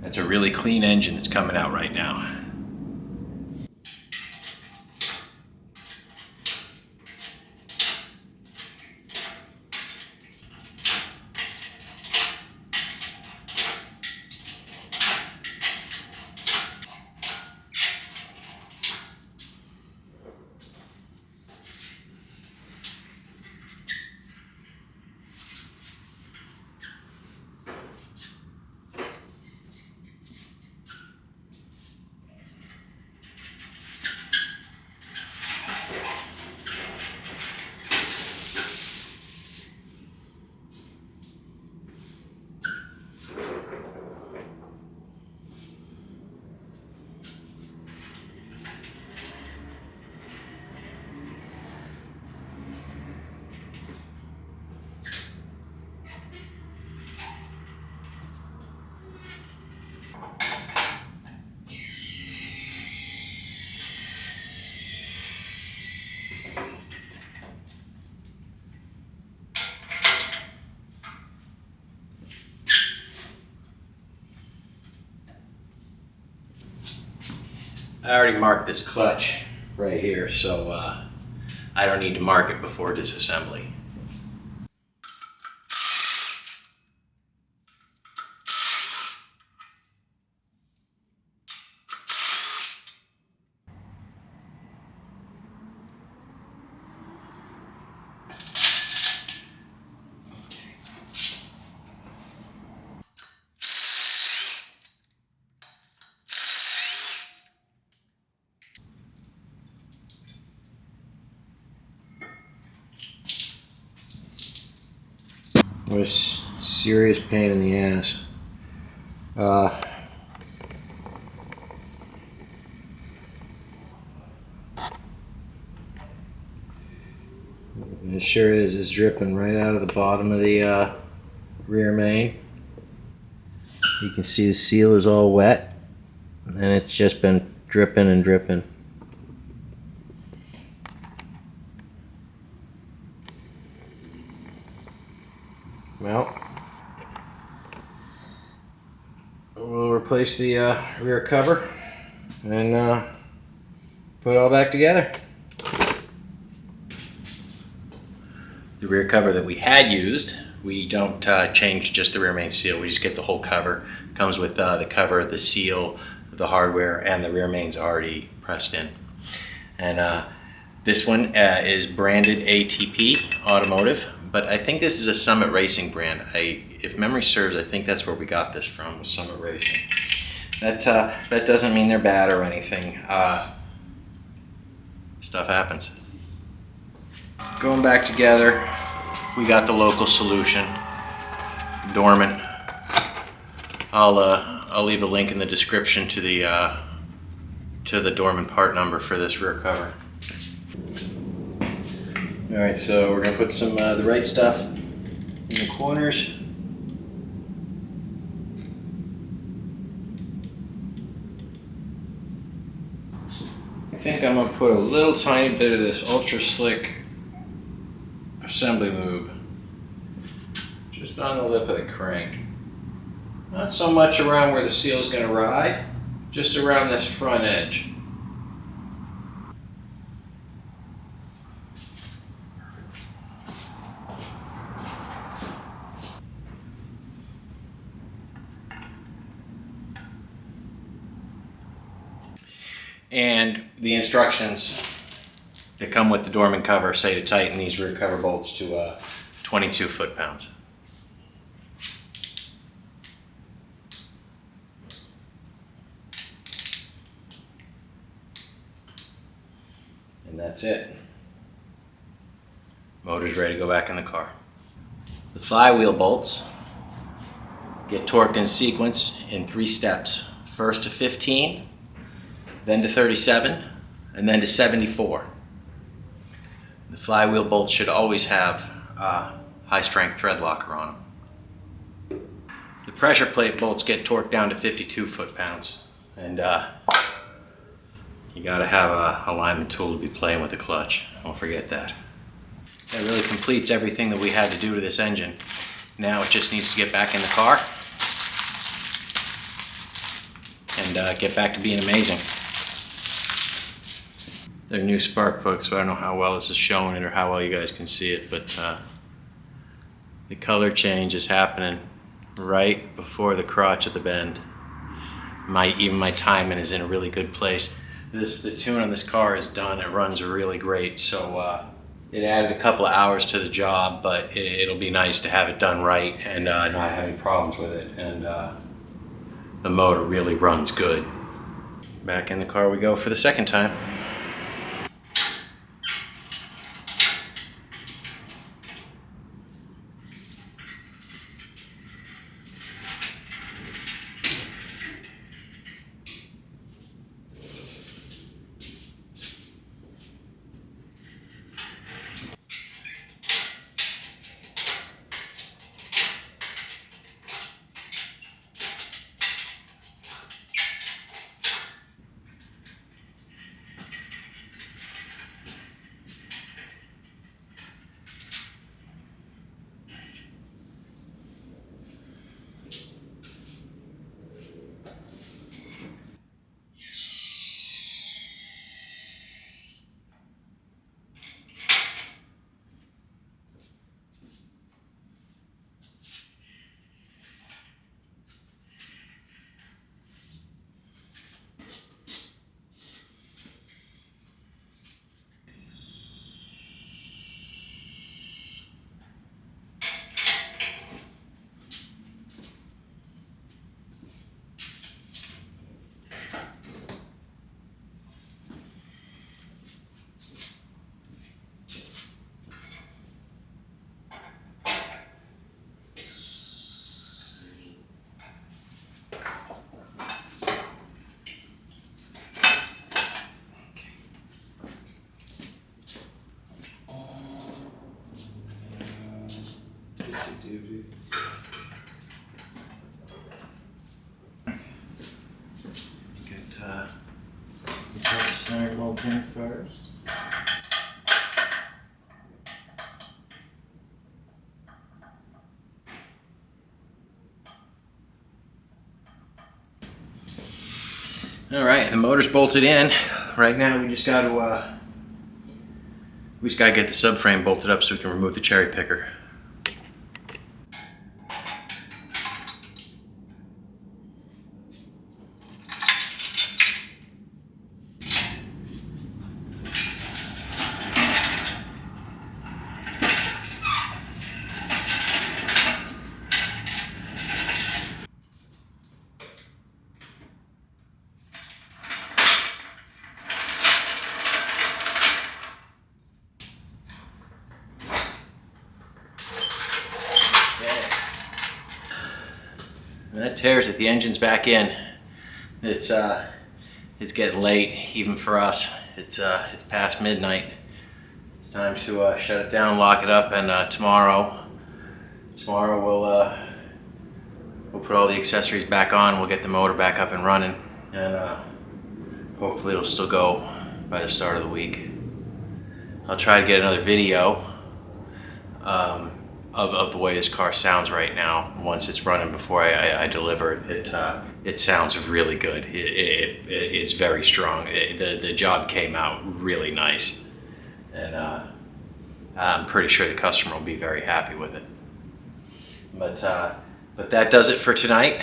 That's a really clean engine that's coming out right now. I already marked this clutch right here, so I don't need to mark it before disassembly. What a serious pain in the ass. It sure is. It's dripping right out of the bottom of the rear main. You can see the seal is all wet, and it's just been dripping and dripping. Well, we'll replace the rear cover and put it all back together. The rear cover that we had used, we don't change just the rear main seal. We just get the whole cover. It comes with the cover, the seal, the hardware, and the rear main's already pressed in. And this one is branded ATP Automotive, but I think this is a Summit Racing brand. If memory serves, I think that's where we got this from, was Summit Racing. That doesn't mean they're bad or anything. Stuff happens. Going back together, we got the local solution, Dorman. I'll leave a link in the description to the Dorman part number for this rear cover. All right, so we're gonna put some the right stuff in the corners. I think I'm gonna put a little tiny bit of this ultra slick assembly lube just on the lip of the crank. Not so much around where the seal is going to ride, just around this front edge. And the instructions that come with the Dorman cover say to tighten these rear cover bolts to 22 foot-pounds. And that's it. Motor's ready to go back in the car. The flywheel bolts get torqued in sequence in 3 steps. First to 15, then to 37, and then to 74. The flywheel bolts should always have high-strength thread locker on them. The pressure plate bolts get torqued down to 52 foot-pounds, and you gotta have a alignment tool to be playing with the clutch. Don't forget that. That really completes everything that we had to do to this engine. Now it just needs to get back in the car and get back to being amazing. They're new spark plugs, so I don't know how well this is showing it or how well you guys can see it, but the color change is happening right before the crotch of the bend. Even my timing is in a really good place. The tune on this car is done. It runs really great, so it added a couple of hours to the job, but it'll be nice to have it done right and not have any problems with it. And the motor really runs good. Back in the car we go for the second time. Get the center bolt in first. All right, the motor's bolted in. Right now we just got to get the subframe bolted up so we can remove the cherry picker. And that tears it. The engine's back in. It's getting late, even for us. It's past midnight. It's time to shut it down, lock it up, and tomorrow we'll put all the accessories back on. We'll get the motor back up and running, and hopefully it'll still go by the start of the week. I'll try to get another video of the way this car sounds right now once it's running before I deliver it. It sounds really good. It's very strong. The job came out really nice, and I'm pretty sure the customer will be very happy with it. But that does it for tonight.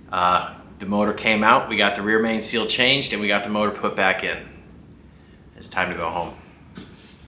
The motor came out, we got the rear main seal changed, and we got the motor put back in. It's time to go home.